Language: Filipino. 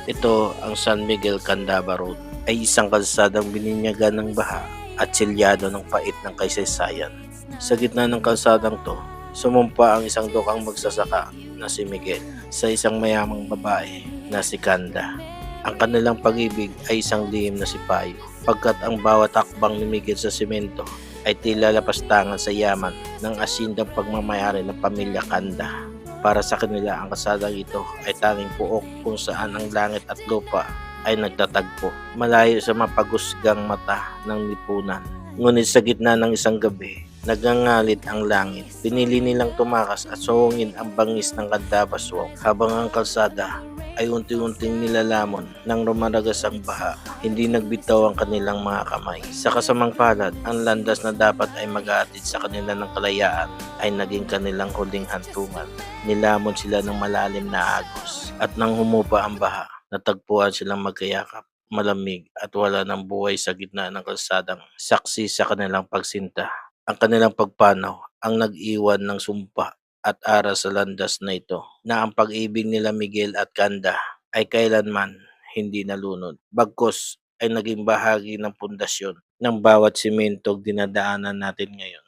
Ito ang San Miguel Candaba Road ay isang kalsadang bininyagan ng baha at silyado ng pait ng kasaysayan. Sa gitna ng kalsadang to, sumumpa ang isang dukang magsasaka na si Miguel sa isang mayamang babae na si Kanda. Ang kanilang pag-ibig ay isang lihim na sipayo pagkat ang bawat hakbang ni Miguel sa simento ay tila lapastangan sa yaman ng asindang pagmamayari ng pamilya Kanda. Para sa kanila ang kasadang ito ay tanging puok kung saan ang langit at lupa ay nagtatagpo, malayo sa mapagusgang mata ng lipunan. Ngunit sa gitna ng isang gabi, nagangalit ang langit. Pinili nilang tumakas at suhungin ang bangis ng Candaba Swamp habang ang kalsada ay unti-unting nilalamon ng rumaragas ang baha. Hindi nagbitaw ang kanilang mga kamay. Sa kasamang palad, ang landas na dapat ay mag-aatid sa kanila ng kalayaan ay naging kanilang huling hantungan. Nilamon sila ng malalim na agos at nang humupa ang baha, natagpuan silang magkayakap, malamig at wala ng buhay sa gitna ng kalsadang saksi sa kanilang pagsinta. Ang kanilang pagpanaw ang nag-iwan ng sumpa at aras sa landas na ito na ang pag-ibig nila Miguel at Kanda ay kailanman hindi nalunod. Bagkus ay naging bahagi ng pundasyon ng bawat simentong dinadaanan natin ngayon.